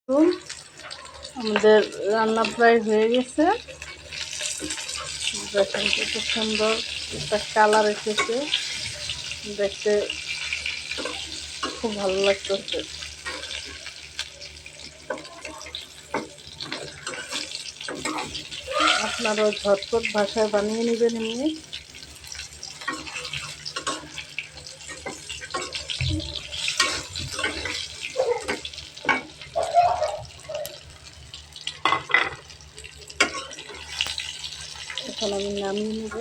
আমাদের রান্না প্রায় হয়ে গেছে। দেখেন কত সুন্দর একটা কালার এসেছে, দেখতে খুব ভালো লাগতেছে। আপনারাও ঝটপট বাসায় বানিয়ে নেবেন এমনি। এখন আমি নামিয়ে নেব।